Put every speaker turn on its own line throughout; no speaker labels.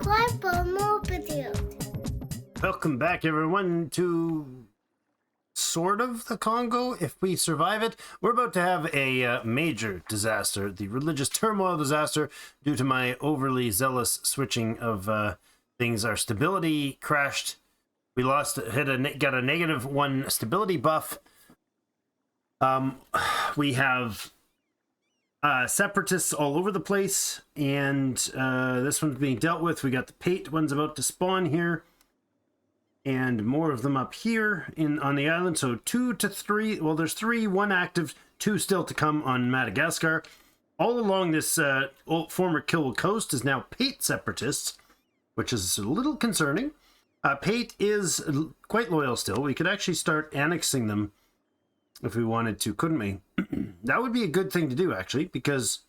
subscribe for more videos.
Welcome back, everyone, to sort of the Congo. If we survive it, we're about to have a major disaster, the religious turmoil disaster, due to my overly zealous switching of things. Our stability crashed. We got a -1 stability buff. We have separatists all over the place, and this one's being dealt with. We got the Pate ones about to spawn here, and more of them up here on the island. So 2 to 3. Well, there's 3, 1 active, 2 still to come on Madagascar. All along this former Kilwa coast is now Pate separatists, which is a little concerning. Pate is quite loyal still. We could actually start annexing them if we wanted to, couldn't we? That would be a good thing to do, actually, because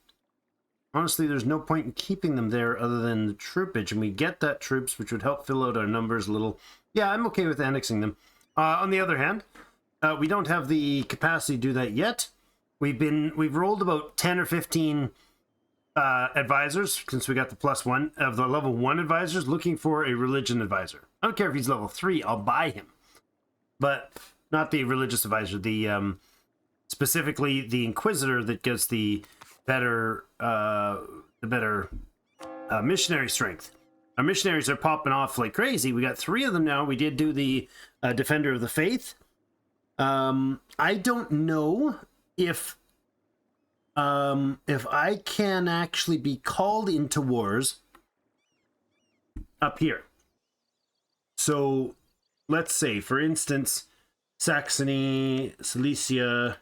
honestly, there's no point in keeping them there other than the troopage, and we get that troops, which would help fill out our numbers a little. Yeah, I'm okay with annexing them. On the other hand, we don't have the capacity to do that yet. We've rolled about 10 or 15 advisors since we got the +1 of the level 1 advisors looking for a religion advisor. I don't care if he's level 3, I'll buy him, but not the religious advisor, the specifically the inquisitor that gets the better missionary strength. Our missionaries are popping off like crazy. We got 3 of them now. We did do the defender of the faith. I don't know if I can actually be called into wars up here. So let's say, for instance, Saxony, Silesia,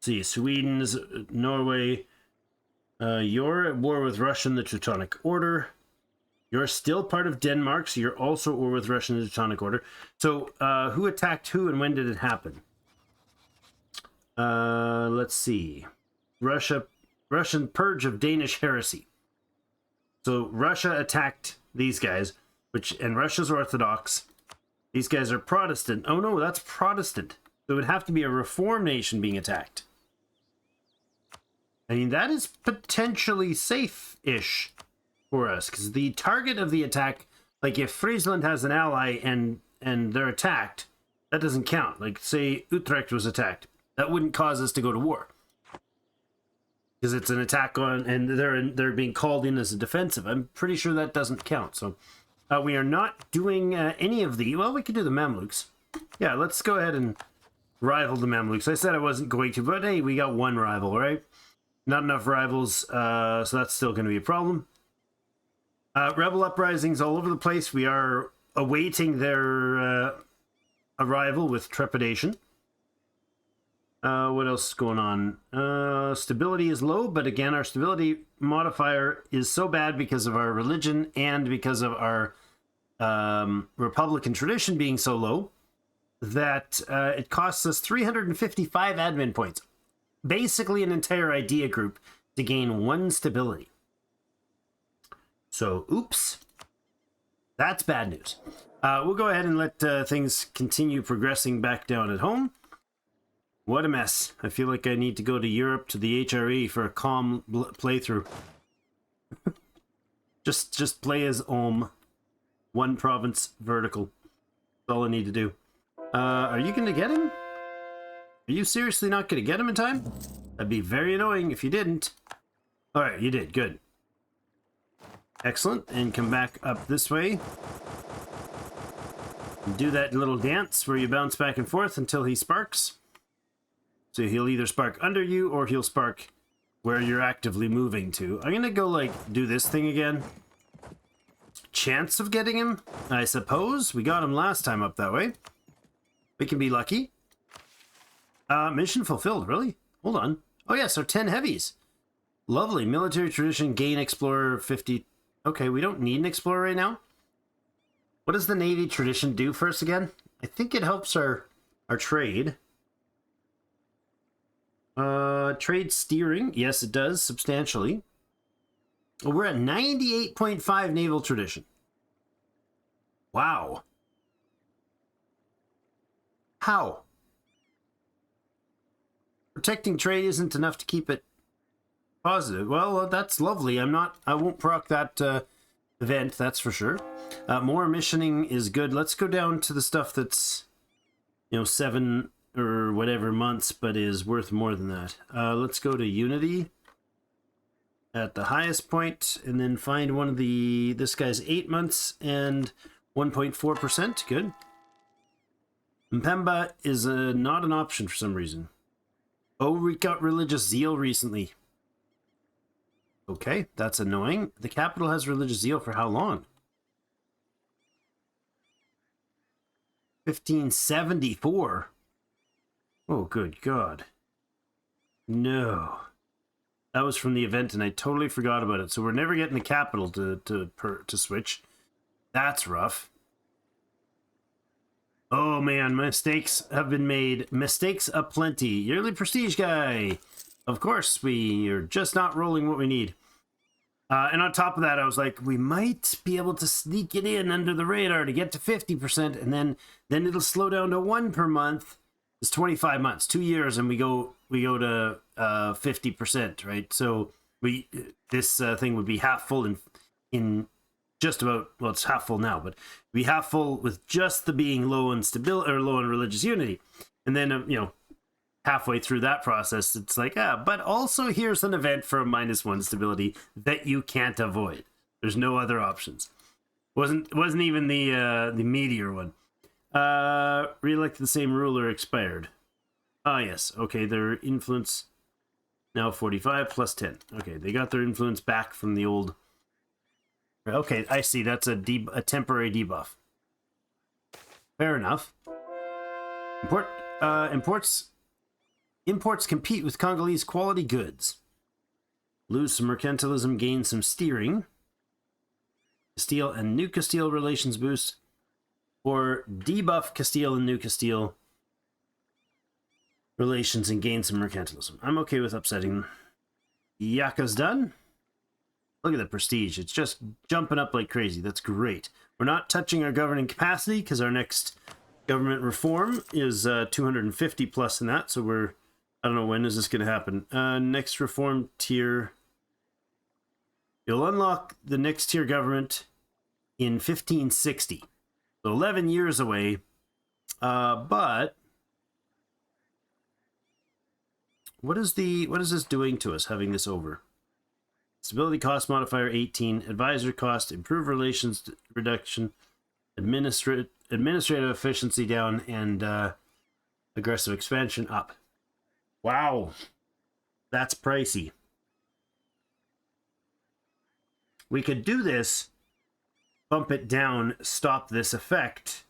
Sweden's, Norway. You're at war with Russia and the Teutonic Order. You're still part of Denmark, so you're also at war with Russia and the Teutonic Order. So who attacked who and when did it happen? Let's see. Russian purge of Danish heresy. So Russia attacked these guys, and Russia's Orthodox. These guys are Protestant. Oh no, that's Protestant. So it would have to be a Reformed nation being attacked. I mean, that is potentially safe-ish for us, because the target of the attack, like if Friesland has an ally and they're attacked, that doesn't count. Like, say Utrecht was attacked, that wouldn't cause us to go to war, because it's an attack on, and they're being called in as a defensive. I'm pretty sure that doesn't count. So we are not doing any of the. Well, we could do the Mamluks. Yeah, let's go ahead and rival the Mamluks. I said I wasn't going to, but hey, we got 1 rival, right? Not enough rivals, so that's still going to be a problem. Rebel uprisings all over the place. We are awaiting their arrival with trepidation. What else is going on? Stability is low, but again, our stability modifier is so bad because of our religion and because of our Republican tradition being so low that it costs us 355 admin points. Basically an entire idea group to gain 1 stability. So, oops. That's bad news. We'll go ahead and let things continue progressing back down at home. What a mess. I feel like I need to go to Europe to the HRE for a calm playthrough. just play as Ohm. 1 province vertical. That's all I need to do. Are you going to get him? Are you seriously not going to get him in time? That'd be very annoying if you didn't. Alright, you did. Good. Excellent. And come back up this way. And do that little dance where you bounce back and forth until he sparks. So he'll either spark under you or he'll spark where you're actively moving to. I'm going to go, like, do this thing again. Chance of getting him, I suppose. We got him last time up that way. We can be lucky. Mission fulfilled, really? Hold on. Oh yeah, so 10 heavies. Lovely. Military tradition, gain explorer 50. Okay, we don't need an explorer right now. What does the Navy tradition do for us again? I think it helps our trade. Trade steering. Yes, it does, substantially. Oh, we're at 98.5 naval tradition. Wow. How? Protecting trade isn't enough to keep it positive. Well, that's lovely. I won't proc that event, that's for sure. More missioning is good. Let's go down to the stuff that's, 7 or whatever months, but is worth more than that. Let's go to Unity at the highest point, and then find one of this guy's 8 months and 1.4%. Good. Mpemba is not an option for some reason. Oh, we got religious zeal recently. Okay, that's annoying. The capital has religious zeal for how long? 1574. Oh, good God. No. That was from the event, and I totally forgot about it. So we're never getting the capital to switch. That's rough. Oh man, mistakes have been made. Mistakes aplenty. Yearly prestige guy. Of course, we are just not rolling what we need. And on top of that, I was like, we might be able to sneak it in under the radar to get to 50%, and then it'll slow down to 1 per month. It's 25 months, 2 years, and we go to 50%, right? So this thing would be half full in just about, well, it's half full now, but be half full with just the being low in stability or low in religious unity, and then halfway through that process, it's like, but also here's an event for a -1 stability that you can't avoid. There's no other options. Wasn't even the meteor one. Re-elected the same ruler expired. Ah, yes. Okay, their influence now 45 plus 10. Okay, they got their influence back from the old. Okay, I see. That's a temporary debuff. Fair enough. Imports compete with Congolese quality goods. Lose some mercantilism, gain some steering. Castile and New Castile relations boost. Or debuff Castile and New Castile relations and gain some mercantilism. I'm okay with upsetting them. Yaka's done. Look at the prestige. It's just jumping up like crazy. That's great. We're not touching our governing capacity because our next government reform is 250 plus in that. So I don't know, when is this going to happen? Next reform tier. You'll unlock the next tier government in 1560. So 11 years away. But what is this doing to us, having this over? Stability cost modifier 18, advisor cost, improved relations reduction, administrative efficiency down, and aggressive expansion up. Wow, that's pricey. We could do this, bump it down, stop this effect.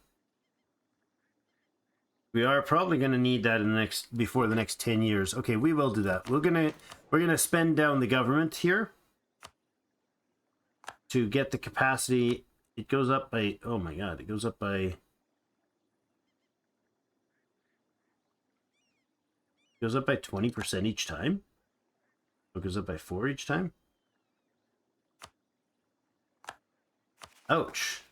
We are probably going to need that before the next 10 years. Okay, we will do that. We're gonna spend down the government here to get the capacity. It goes up by, oh my god, it goes up by 20% each time. It goes up by 4 each time. Ouch.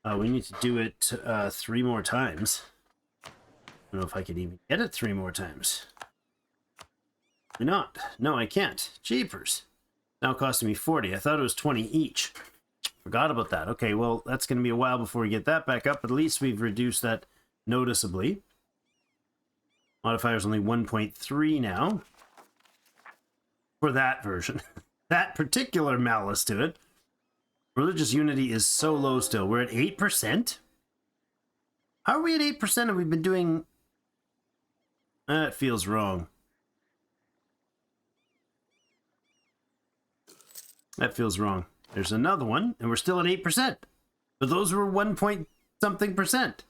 We need to do it 3 more times. I don't know if I can even get it 3 more times. Why not? No, I can't. Jeepers. Now costing me 40. I thought it was 20 each. Forgot about that. Okay, well, that's going to be a while before we get that back up, but at least we've reduced that noticeably. Modifier's only 1.3 now. For that version. That particular malice to it. Religious unity is so low still. We're at 8%? How are we at 8% and we've been doing... That feels wrong. That feels wrong. There's another one, and we're still at 8%. But those were 1 point something percent.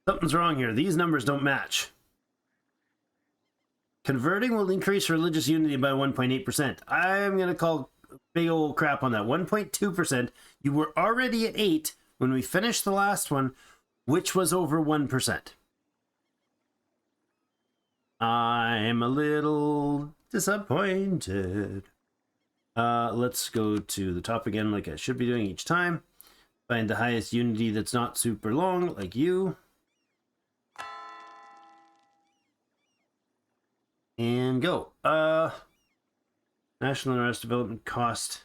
Something's wrong here. These numbers don't match. Converting will increase religious unity by 1.8%. I'm going to call big old crap on that. 1.2%. You were already at 8 when we finished the last one, which was over 1%. I'm a little disappointed. Let's go to the top again like I should be doing each time. Find the highest unity that's not super long, like you. And go. National unrest development cost.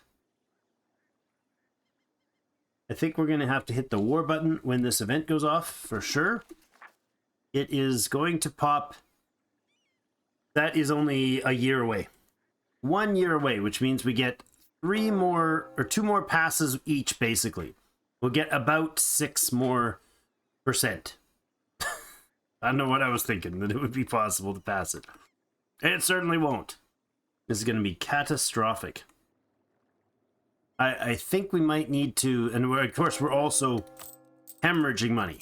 I think we're going to have to hit the war button when this event goes off, for sure. It is going to pop. That is only a year away. 1 year away, which means we get 2 more passes each, basically. We'll get about 6 more percent. I don't know what I was thinking, that it would be possible to pass it. And it certainly won't. This is going to be catastrophic. I think we might need to, and of course we're also hemorrhaging money.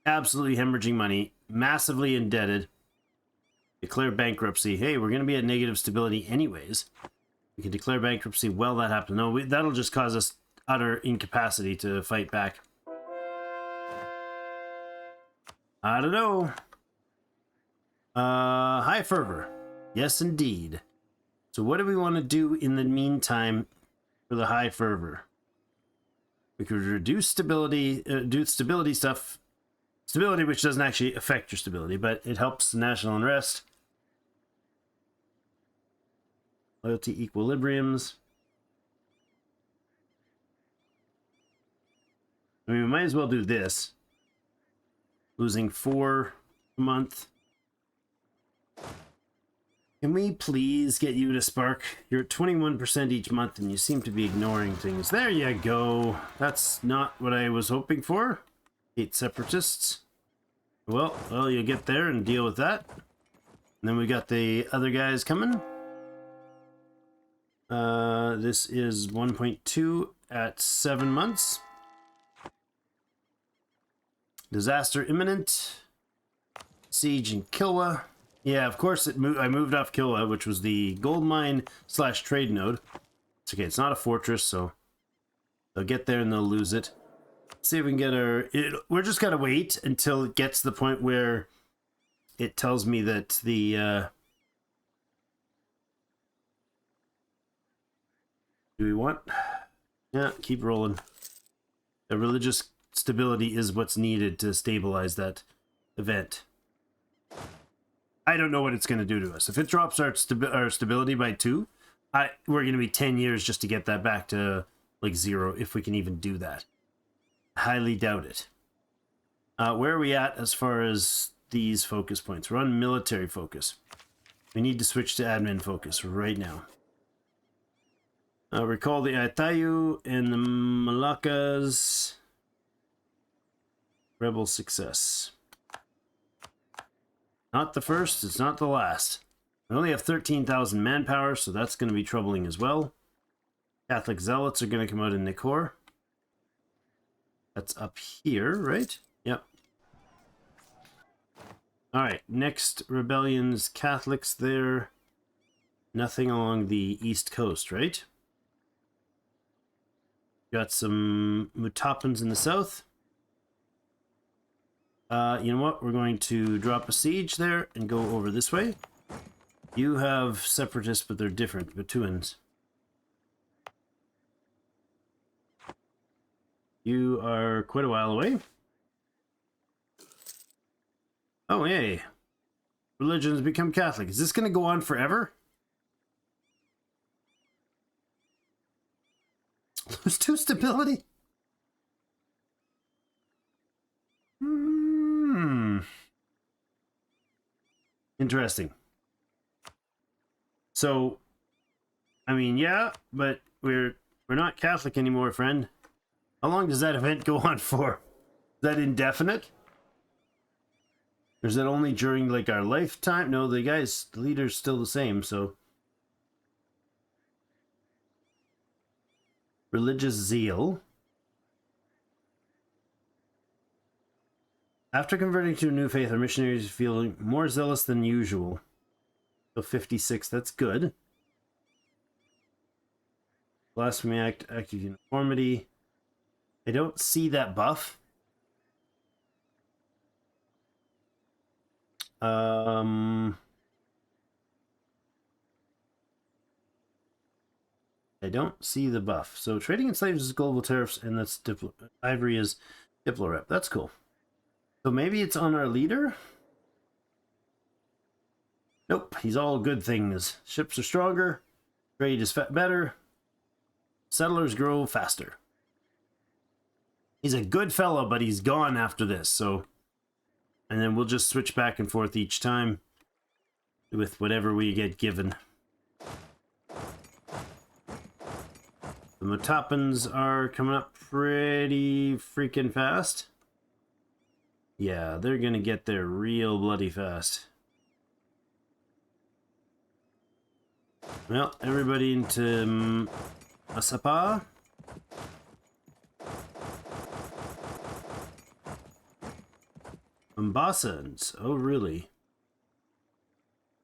Absolutely hemorrhaging money. Massively indebted. Declare bankruptcy. Hey, we're going to be at negative stability anyways. We can declare bankruptcy while that happens. No, that'll just cause us utter incapacity to fight back. I don't know. High fervor. Yes, indeed. So what do we want to do in the meantime for the high fervor? We could reduce stability, do stability stuff. Stability, which doesn't actually affect your stability, but it helps the national unrest. Loyalty equilibriums. I mean, we might as well do this. Losing 4 a month. Can we please get you to spark? You're at 21% each month and you seem to be ignoring things. There you go. That's not what I was hoping for. 8 separatists. Well, you'll get there and deal with that. And then we got the other guys coming. This is 1.2 at 7 months. Disaster imminent. Siege in Kilwa. Yeah, of course I moved off Kilwa, which was the gold mine / trade node. It's okay, it's not a fortress, so they'll get there and they'll lose it. Let's see if we can get we're just gotta wait until it gets to the point where it tells me that the do we want? Yeah, keep rolling. The religious stability is what's needed to stabilize that event. I don't know what it's going to do to us. If it drops our stability by 2, we're going to be 10 years just to get that back to like 0, if we can even do that. Highly doubt it. Where are we at as far as these focus points? We're on military focus. We need to switch to admin focus right now. Recall the Atayu and the Malaccas. Rebel success. Not the first, it's not the last. We only have 13,000 manpower, so that's going to be troubling as well. Catholic zealots are going to come out in Nikor. That's up here, right? Yep. Alright, next rebellion's Catholics there. Nothing along the east coast, right? Got some Mutapans in the south. You know what? We're going to drop a siege there and go over this way. You have separatists, but they're different. Batuans. You are quite a while away. Oh, yay. Religions become Catholic. Is this going to go on forever? Lose 2 stability? Interesting. So, I mean, yeah, but we're not Catholic anymore, friend. How long does that event go on for? Is that indefinite? Or is that only during like our lifetime? No, the leader's still the same, so. Religious zeal. After converting to a new faith, our missionaries feel more zealous than usual. So 56, that's good. Blasphemy act, active uniformity. I don't see that buff. I don't see the buff. So trading in slaves is global tariffs, and that's ivory is Diplorep. That's cool. So maybe it's on our leader? Nope, he's all good things. Ships are stronger, trade is better, settlers grow faster. He's a good fellow, but he's gone after this, so... And then we'll just switch back and forth each time with whatever we get given. The Motapans are coming up pretty freaking fast. Yeah, they're gonna get there real bloody fast. Well, everybody into Masapa. Mombasans. Oh, really?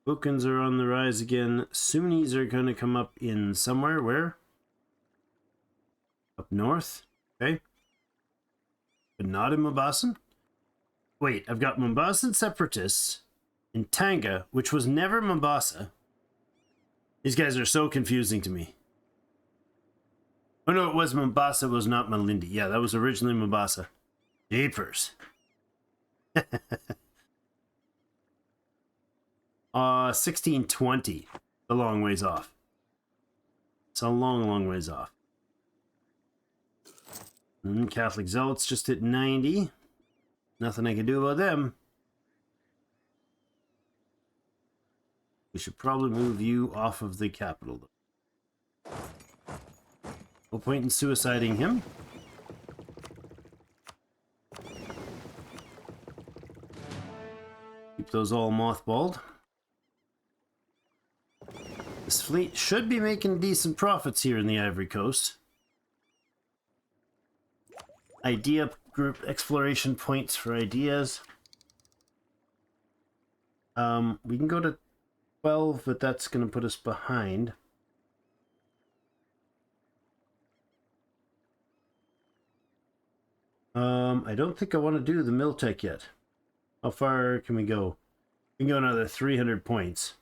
Hawkins are on the rise again. Sunnis are going to come up in somewhere. Where? Up north? Okay. But not in Mombasan? Wait, I've got Mombasan separatists in Tanga, which was never Mombasa. These guys are so confusing to me. Oh no, it was Mombasa, it was not Malindi. Yeah, that was originally Mombasa. Jeepers. 1620. A long ways off. It's a long ways off. Catholic Zealots just hit 90. Nothing I can do about them. We should probably move you off of the capital, though. No point in suiciding him. Keep those all mothballed. This fleet should be making decent profits here in the Ivory Coast. Idea group exploration points for ideas. We can go to 12, but that's going to put us behind. I don't think I want to do the Miltech yet. How far can we go? We can go another 300 points.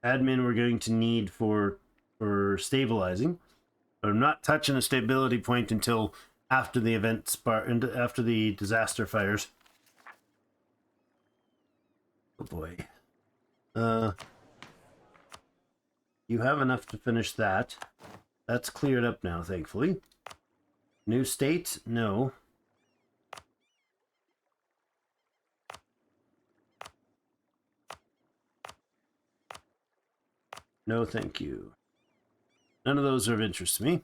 Admin we're going to need for stabilizing. But I'm not touching a stability point until after the event after the disaster fires. Oh boy. You have enough to finish that. That's cleared up now, thankfully. New state? No. No, thank you. None of those are of interest to me.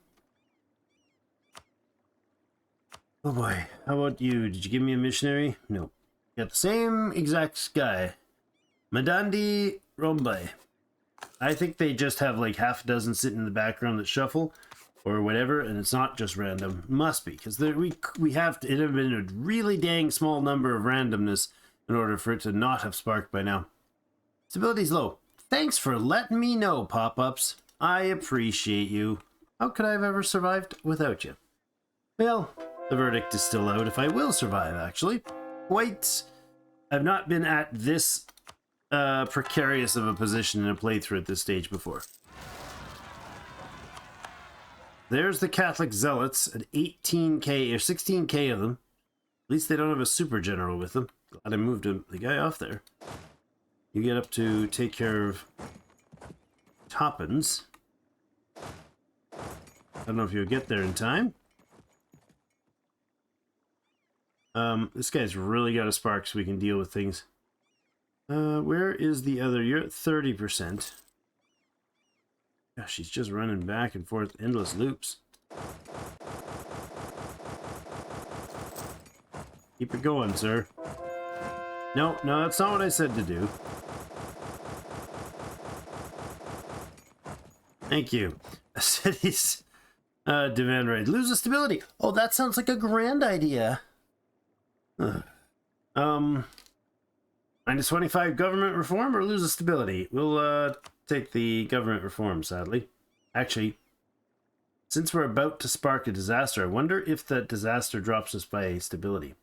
Oh boy. How about you? Did you give me a missionary? No. Got the same exact guy. Madandi Rombai. I think they just have like half a dozen sitting in the background that shuffle or whatever, and it's not just random. Must be, because we have to, it have been a really dang small number of randomness in order for it to not have sparked by now. Stability's low. Thanks for letting me know, pop-ups. I appreciate you. How could I have ever survived without you? Well, the verdict is still out if I will survive, actually. Wait, I've not been at this precarious of a position in a playthrough at this stage before. There's the Catholic Zealots at 18k or 16k of them. At least they don't have a super general with them. Glad I moved the guy off there. You get up to take care of Toppins. I don't know if you'll get there in time. This guy's really got a spark so we can deal with things. Where is the other? You're at 30%. Gosh, she's just running back and forth, endless loops. Keep it going, sir. No, that's not what I said to do. Thank you. Cities demand raid. Lose the stability. Oh, that sounds like a grand idea. Minus 25 government reform or lose the stability? We'll take the government reform, sadly. Actually, since we're about to spark a disaster, I wonder if that disaster drops us by stability.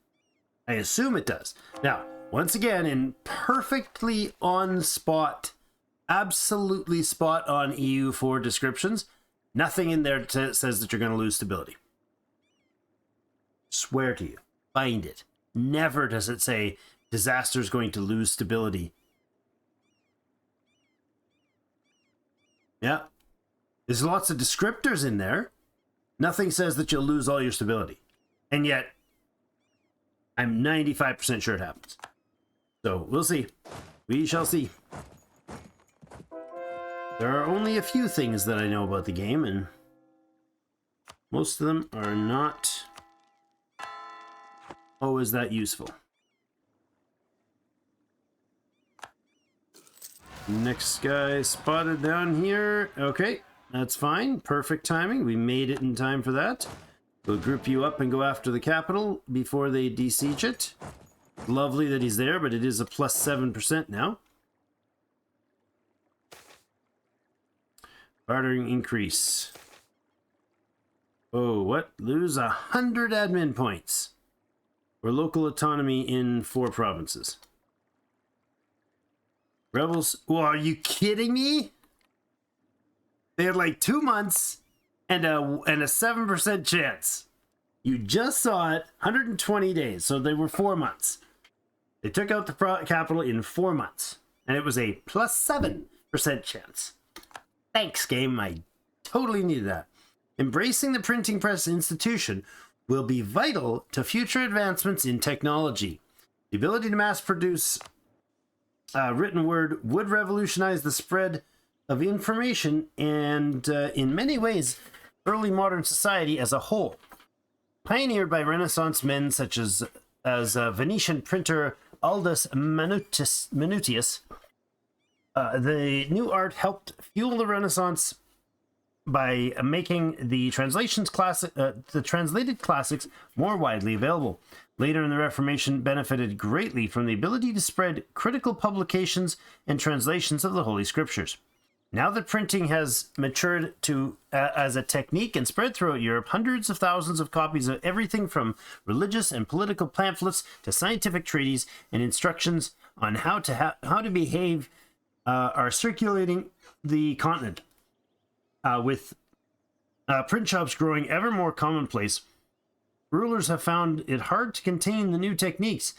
I assume it does. Now, once again, in perfectly on spot, absolutely spot on EU4 descriptions, nothing in there says that you're going to lose stability. Swear to you. Find it. Never does it say disaster is going to lose stability. Yeah. There's lots of descriptors in there. Nothing says that you'll lose all your stability. And yet, I'm 95% sure it happens. So, we'll see. We shall see. There are only a few things that I know about the game, and most of them are not always that useful. Next guy spotted down here. Okay, that's fine. Perfect timing. We made it in time for that. We'll group you up and go after the capital before they besiege it. Lovely that he's there, but it is a plus 7% now. Bartering increase. Oh, what? Lose 100 admin points. Or local autonomy in 4 provinces. Rebels. Oh, are you kidding me? They had like 2 months and a 7% chance. You just saw it. 120 days. So they were 4 months. They took out the capital in 4 months. And it was a plus 7% chance. Thanks, game. I totally needed that. Embracing the printing press institution will be vital to future advancements in technology. The ability to mass produce written word would revolutionize the spread of information and, in many ways, early modern society as a whole. Pioneered by Renaissance men such as Venetian printer Aldus Manutius, the new art helped fuel the Renaissance by making the translated classics more widely available. Later in the Reformation benefited greatly from the ability to spread critical publications and translations of the Holy Scriptures. Now that printing has matured to as a technique and spread throughout Europe, hundreds of thousands of copies of everything from religious and political pamphlets to scientific treatises and instructions on how to behave are circulating the continent. With print shops growing ever more commonplace, rulers have found it hard to contain the new techniques,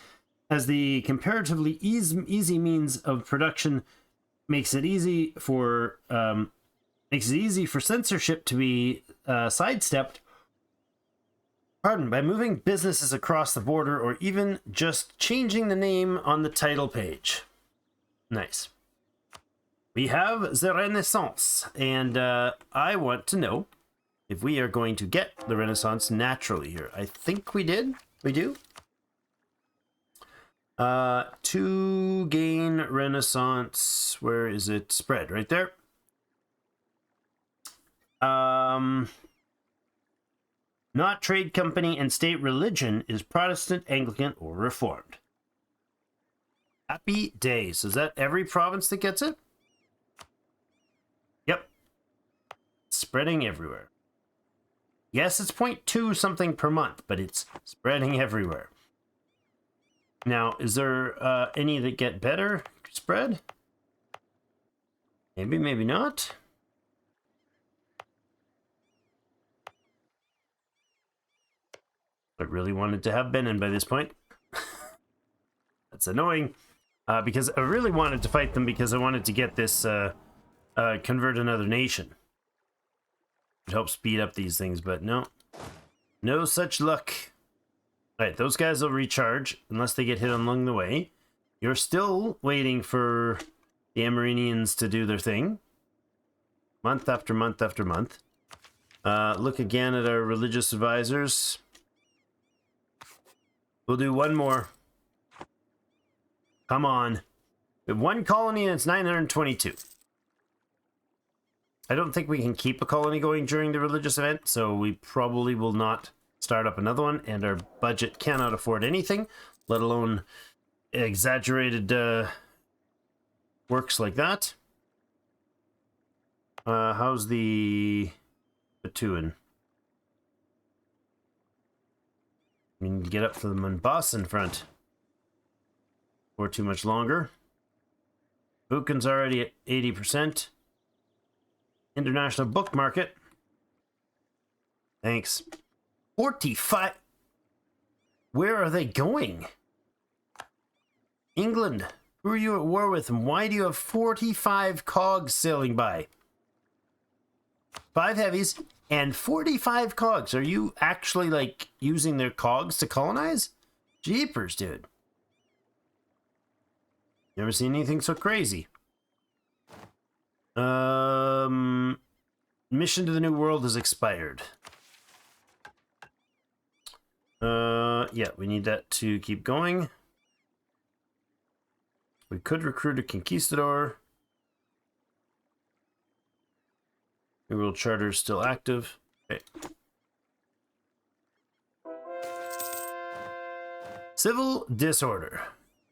as the comparatively easy means of production makes it easy for censorship to be sidestepped. By moving businesses across the border, or even just changing the name on the title page. Nice. We have the Renaissance, and I want to know if we are going to get the Renaissance naturally here. I think we did. We do. To gain Renaissance, where is it? Spread, right there. Not trade company and state religion is Protestant, Anglican, or Reformed. Happy days. Is that every province that gets it? Yep. Spreading everywhere. Yes, it's 0.2 something per month, but it's spreading everywhere. Now, is there any that get better spread? Maybe, maybe not. I really wanted to have Benin by this point. That's annoying. Because I really wanted to fight them because I wanted to get this convert another nation. It helps speed up these things, but no. No such luck. Alright, those guys will recharge unless they get hit along the way. You're still waiting for the Amarinians to do their thing. Month after month after month. Look again at our religious advisors. We'll do one more. Come on. We have one colony and it's 922. I don't think we can keep a colony going during the religious event, so we probably will not start up another one, and our budget cannot afford anything, let alone exaggerated works like that. How's the Batuan? We need to get up for the Mombasa front. Or too much longer. Buchan's already at 80%. International book market. Thanks. 45. Where are they going? England, who are you at war with, and why do you have 45 cogs sailing by? 5 heavies and 45 cogs. Are you actually, like, using their cogs to colonize? Jeepers, dude. Never seen anything so crazy. Mission to the New World has expired. Yeah, we need that to keep going. We could recruit a conquistador. New World Charter is still active. Okay. Civil disorder.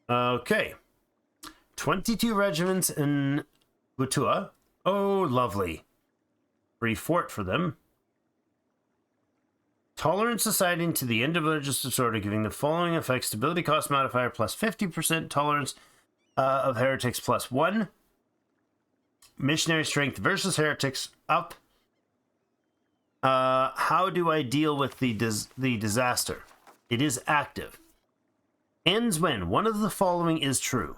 Okay. 22 regiments in Butua. Oh, lovely. Free fort for them. Tolerant society to the end of religious disorder, giving the following effects: stability cost modifier plus 50%, tolerance of heretics plus 1. Missionary strength versus heretics up. How do I deal with the disaster? It is active. Ends when one of the following is true.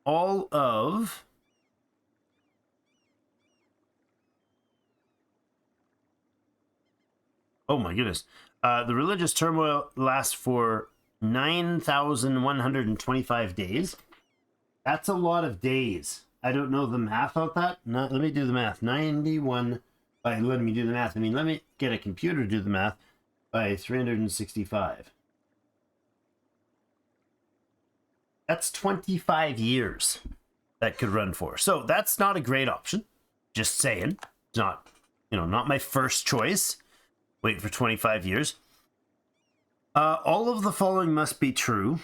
All of... Oh my goodness. The religious turmoil lasts for 9,125 days. That's a lot of days. I don't know the math on that. Let me do the math. 91 by letting me do the math. I mean, let me get a computer to do the math by 365. That's 25 years that could run for. So that's not a great option. Just saying. It's not, not my first choice. Wait for 25 years. All of the following must be true.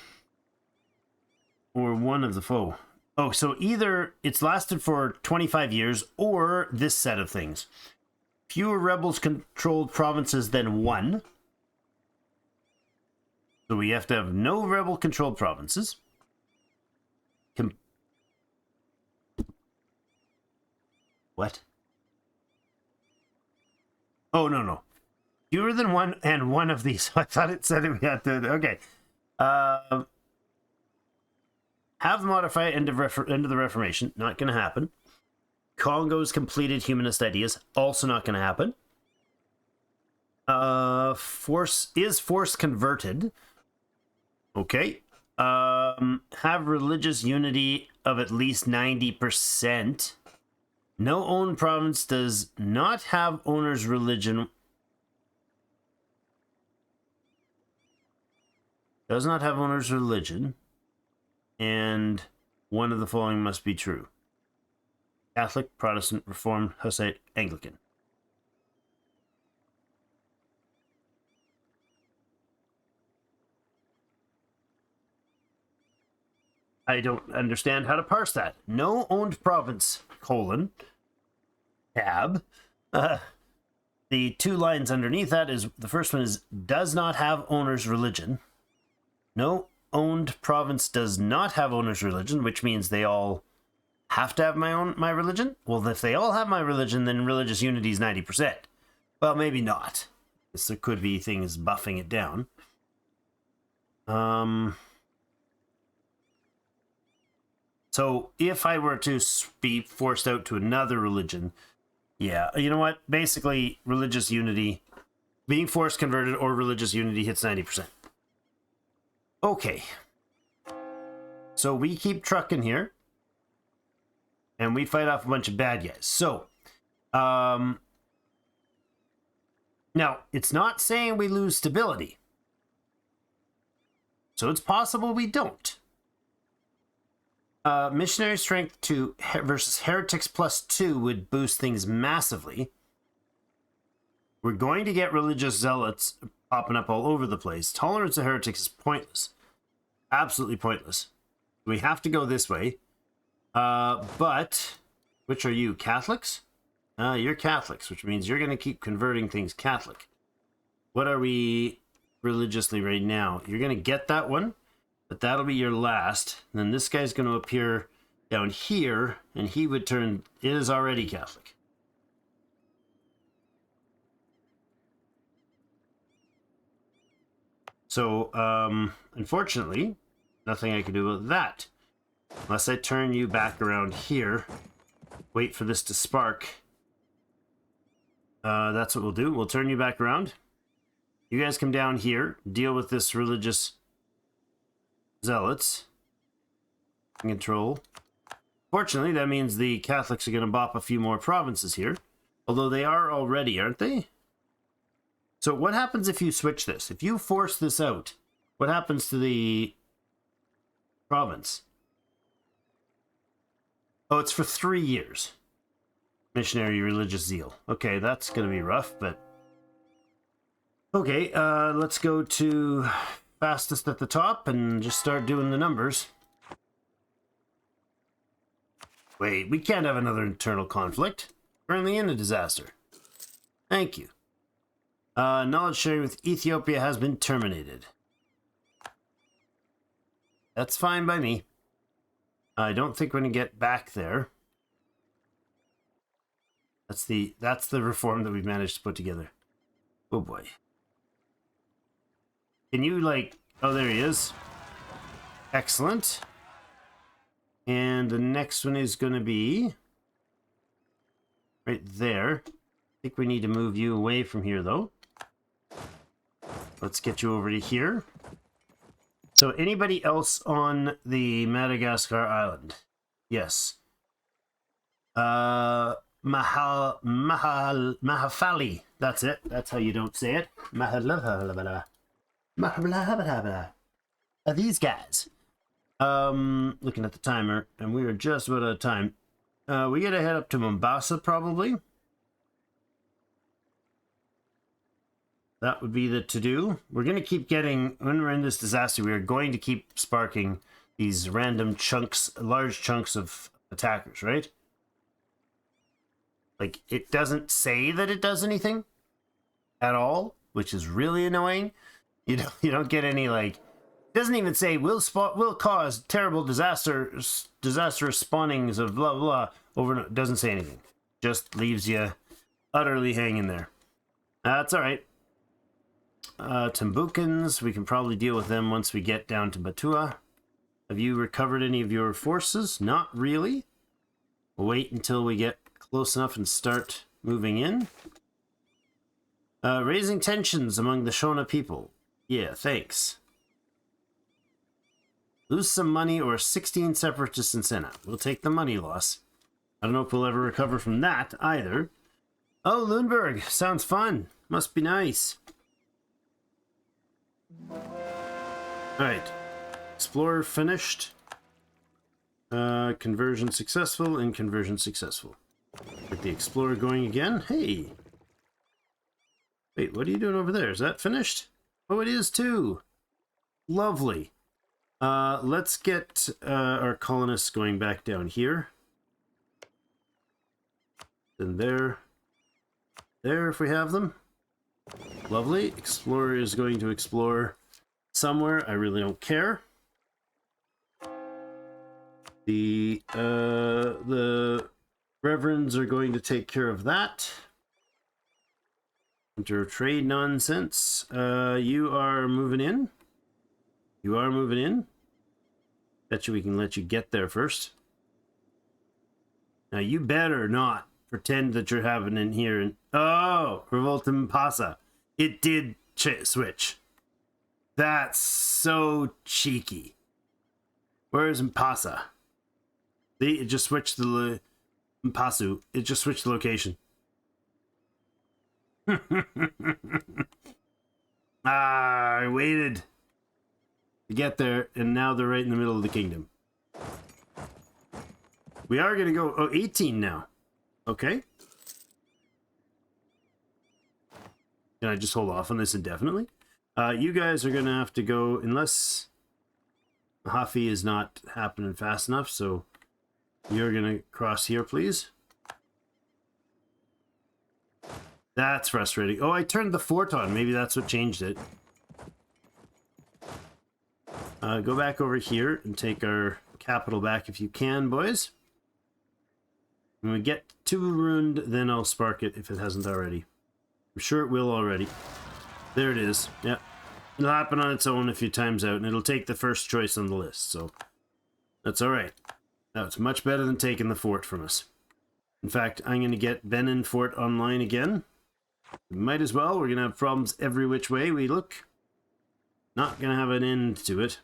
Or one of the foe. Oh, so either it's lasted for 25 years or this set of things. Fewer rebels controlled provinces than 1. So we have to have no rebel controlled provinces. What? Oh, no. Fewer than 1 and 1 of these. I thought it said we had to. Okay. Have the modifier end of the Reformation. Not going to happen. Kongo's completed humanist ideas. Also not going to happen. Force converted. Okay. Have religious unity of at least 90%. No owned province does not have owner's religion. Does not have owner's religion. And one of the following must be true. Catholic, Protestant, Reformed, Hussite, Anglican. I don't understand how to parse that. No owned province, tab. The 2 lines underneath that is, the first one is, does not have owner's religion. No owned province does not have owner's religion, which means they all have to have my religion. Well, if they all have my religion, then religious unity is 90%. Well, maybe not. Because there could be things buffing it down. So if I were to be forced out to another religion, yeah, you know what? Basically, religious unity, being forced converted or religious unity hits 90%. Okay. So we keep trucking here. And we fight off a bunch of bad guys. So, now, it's not saying we lose stability. So it's possible we don't. Missionary strength versus heretics plus 2 would boost things massively. We're going to get religious zealots popping up all over the place. Tolerance of heretics is pointless. Absolutely pointless. We have to go this way. But, which are you, Catholics? You're Catholics, which means you're going to keep converting things Catholic. What are we religiously right now? You're going to get that one. But that'll be your last. And then this guy's going to appear down here, and he would turn... It is already Catholic. So, unfortunately, nothing I can do about that. Unless I turn you back around here. Wait for this to spark. That's what we'll do. We'll turn you back around. You guys come down here. Deal with this religious zealots. Control. Fortunately, that means the Catholics are going to bop a few more provinces here. Although they are already, aren't they? So what happens if you switch this? If you force this out, what happens to the province? Oh, it's for 3 years. Missionary religious zeal. Okay, that's going to be rough, but... Okay, let's go to fastest at the top and just start doing the numbers. Wait, we can't have another internal conflict. Currently in a disaster. Thank you. Knowledge sharing with Ethiopia has been terminated. That's fine by me. I don't think we're going to get back there. That's the reform that we've managed to put together. Oh boy. Can you like... Oh, there he is. Excellent. And the next one is going to be... right there. I think we need to move you away from here, though. Let's get you over to here. So anybody else on the Madagascar island? Yes. Mahafali. That's it. That's how you don't say it. Are these guys? Looking at the timer, and we are just about out of time. We gotta head up to Mombasa, probably. That would be the to-do. We're going to keep getting, when we're in this disaster, we are going to keep sparking these random chunks, large chunks of attackers, right? Like, it doesn't say that it does anything at all, which is really annoying. You don't get any, like, it doesn't even say, will cause terrible disastrous spawnings of blah, blah, over, it doesn't say anything. Just leaves you utterly hanging there. That's all right. Timbukans, we can probably deal with them once we get down to Batua. Have you recovered any of your forces? Not really. We'll wait until we get close enough and start moving in. Raising tensions among the Shona people. Yeah, thanks. Lose some money or 16 separatists in Sena. We'll take the money loss. I don't know if we'll ever recover from that either. Oh, Lundberg. Sounds fun. Must be nice. Alright. Explorer finished. Conversion successful and conversion successful. Get the Explorer going again. Hey! Wait, what are you doing over there? Is that finished? Oh, it is too! Lovely. Let's get our colonists going back down here. Then there. There, if we have them. Lovely. Explorer is going to explore somewhere. I really don't care. The Reverends are going to take care of that. Inter trade nonsense. You are moving in. You are moving in. Bet you we can let you get there first. Now you better not pretend that you're having in here and oh, Revolt in Pasa. It did switch. That's so cheeky. Where is Mpasa? See, it just switched the Mpasu. It just switched the location. I waited to get there, and now they're right in the middle of the kingdom. We are going to go 18 now. Okay. Can I just hold off on this indefinitely? You guys are going to have to go, unless Hafi is not happening fast enough, so you're going to cross here, please. That's frustrating. Oh, I turned the fort on. Maybe that's what changed it. Go back over here and take our capital back if you can, boys. When we get too ruined, then I'll spark it if it hasn't already. I'm sure it will already. There it is. Yep. It'll happen on its own a few times out, and it'll take the first choice on the list, so that's all right. That's much better than taking the fort from us. In fact, I'm going to get Benin Fort online again. Might as well. We're going to have problems every which way we look. Not going to have an end to it.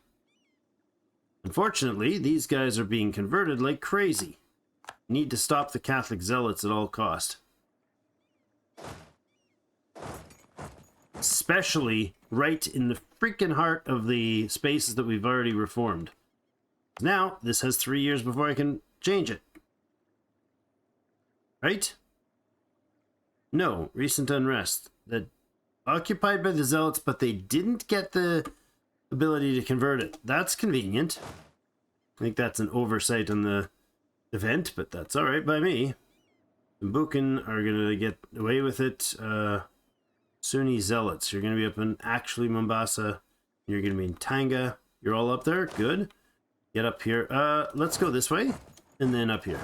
Unfortunately, these guys are being converted like crazy. Need to stop the Catholic zealots at all cost. Especially right in the freaking heart of the spaces that we've already reformed. Now, this has 3 years before I can change it. Right? No, recent unrest. That occupied by the zealots, but they didn't get the ability to convert it. That's convenient. I think that's an oversight on the event, but that's all right by me. The Buchan are going to get away with it. Sunni zealots. You're going to be up in actually Mombasa. You're going to be in Tanga. You're all up there. Good. Get up here. Let's go this way and then up here.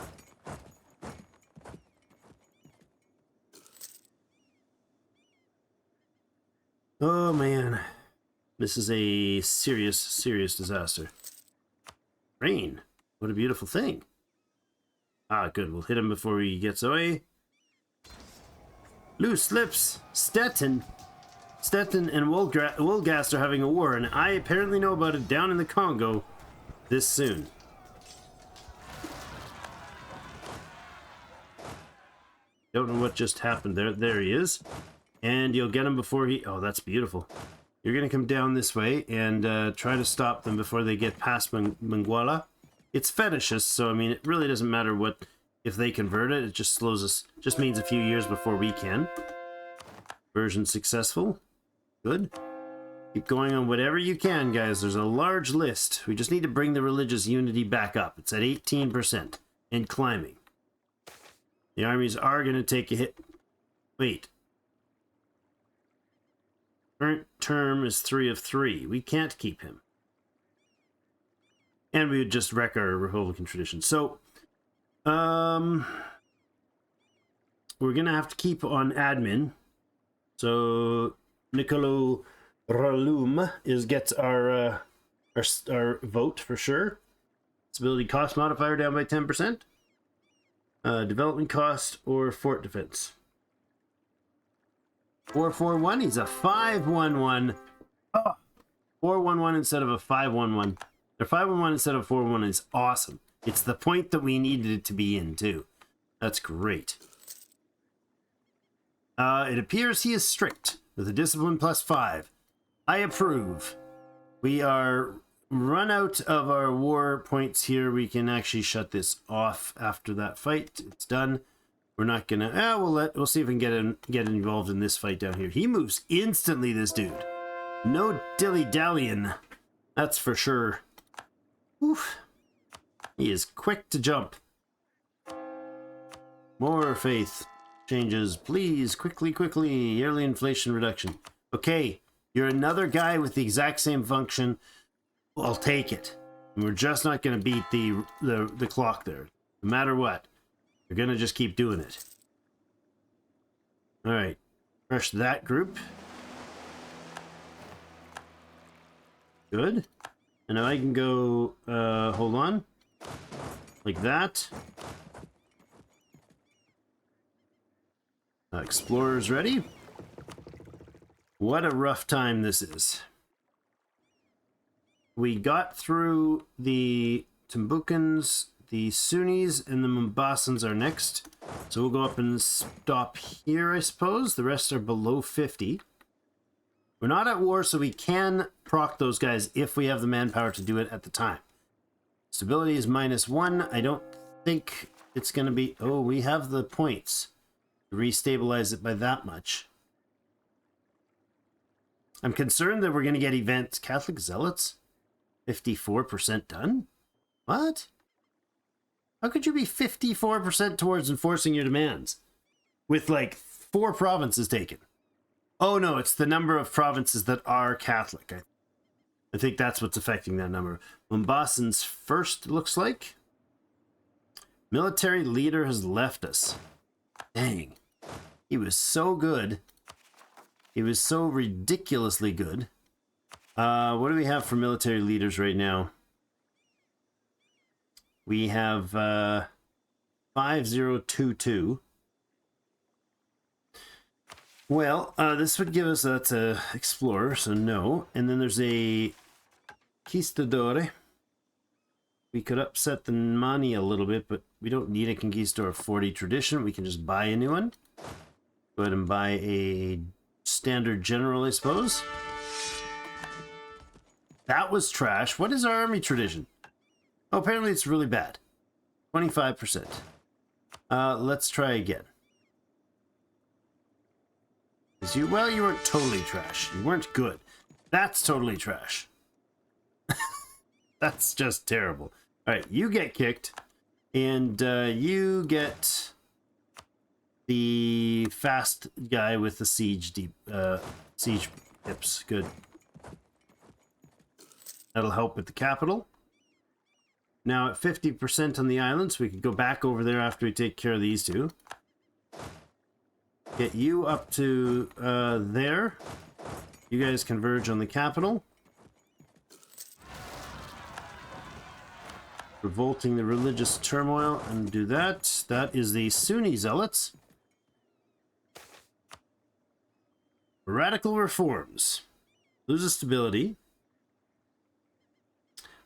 Oh man, this is a serious, serious disaster. Rain. What a beautiful thing. Ah, good. We'll hit him before he gets away. Loose lips. Stettin and Wolgast are having a war, and I apparently know about it down in the Congo this soon. Don't know what just happened there. There he is. And you'll get him before he... Oh, that's beautiful. You're going to come down this way and try to stop them before they get past Mangwala. It's fetishist, so I mean, it really doesn't matter what... If they convert it, it just slows us... Just means a few years before we can. Version successful. Good. Keep going on whatever you can, guys. There's a large list. We just need to bring the religious unity back up. It's at 18% and climbing. The armies are going to take a hit. Wait. Current term is 3 of 3. We can't keep him. And we would just wreck our Republican tradition. So, we're going to have to keep on admin. So, Nicolo Ralum gets our vote for sure. Stability cost modifier down by 10%. Development cost or fort defense. 441. He's a 511. Oh, 411 instead of a 511. Or 511 instead of 411 is awesome. It's the point that we needed it to be in too. That's great. It appears he is strict with a discipline +5. I approve. We are run out of our war points here. We can actually shut this off after that fight. It's done. We're not gonna. We'll see if we can get involved in this fight down here. He moves instantly. This dude. No dilly dallying. That's for sure. Oof. He is quick to jump. More faith changes, please. Quickly. Yearly inflation reduction. Okay, you're another guy with the exact same function. I'll take it. And we're just not gonna beat the clock there, no matter what. We're going to just keep doing it. Alright. Crush that group. Good. And now I can go, hold on. Like that. Explorer's ready. What a rough time this is. We got through the Timbukans. The Sunnis and the Mombasans are next. So we'll go up and stop here, I suppose. The rest are below 50. We're not at war, so we can proc those guys if we have the manpower to do it at the time. Stability is -1. I don't think it's going to be... Oh, we have the points to restabilize it by that much. I'm concerned that we're going to get events. Catholic Zealots? 54% done? What? How could you be 54% towards enforcing your demands with like 4 provinces taken? Oh no, it's the number of provinces that are Catholic. I think that's what's affecting that number. Mombasans first, looks like. Military leader has left us. Dang. He was so good. He was so ridiculously good. What do we have for military leaders right now? We have 5022. Well, this would give us that's a explorer, so no. And then there's a conquistador. We could upset the money a little bit, but we don't need a conquistador 40 tradition. We can just buy a new one. Go ahead and buy a standard general, I suppose. That was trash. What is our army tradition? Oh, apparently it's really bad. 25%. Let's try again. Well, you weren't totally trash. You weren't good. That's totally trash. That's just terrible. All right, you get kicked, and you get the fast guy with the siege siege pips. Good. That'll help with the capital. Now at 50% on the islands, we could go back over there after we take care of these two. Get you up to there. You guys converge on the capital. Revolting the religious turmoil and do that. That is the Sunni zealots. Radical reforms. Loses stability.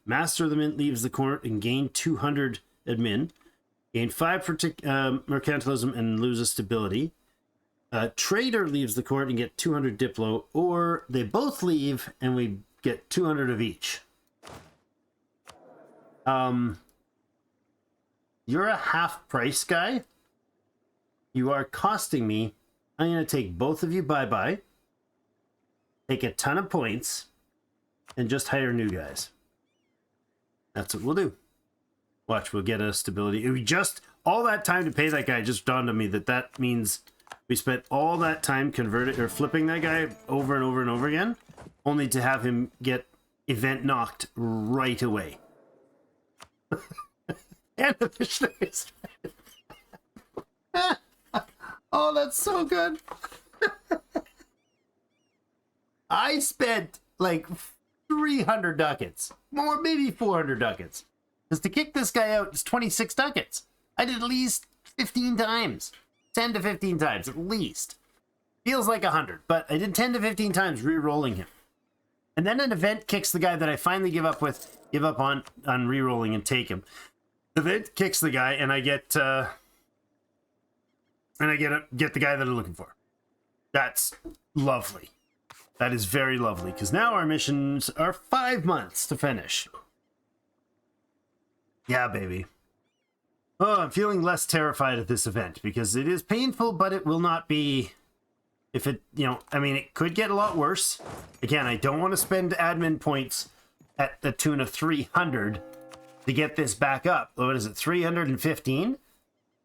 Master of the Mint leaves the court and gain 200 admin. Gain 5 mercantilism and loses stability. Trader leaves the court and get 200 diplo, or they both leave and we get 200 of each. You're a half price guy. You are costing me. I'm going to take both of you bye-bye. Take a ton of points. And just hire new guys. That's what we'll do. Watch, we'll get a stability. We just, all that time to pay that guy just dawned on me that means we spent all that time converting or flipping that guy over and over and over again, only to have him get event knocked right away. And the missionaries. Oh, that's so good. I spent like 300 ducats, more maybe 400 ducats, because to kick this guy out is 26 ducats. I did at least 15 times, 10 to 15 times at least. Feels like 100, but I did 10 to 15 times re-rolling him. And then an event kicks the guy that I finally give up on re-rolling and take him. The event kicks the guy, and I get the guy that I'm looking for. That's lovely. That is very lovely, because now our missions are 5 months to finish. Yeah, baby. Oh, I'm feeling less terrified at this event, because it is painful, but it will not be... If it, I mean, it could get a lot worse. Again, I don't want to spend admin points at the tune of 300 to get this back up. What is it, 315?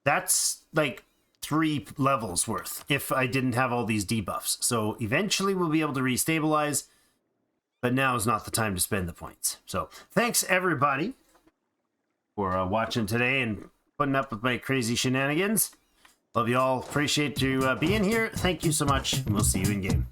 That's like 3 levels worth if I didn't have all these debuffs. So eventually we'll be able to restabilize, but now is not the time to spend the points. So thanks everybody for watching today and putting up with my crazy shenanigans. Love you all. Appreciate you being here. Thank you so much. And we'll see you in game.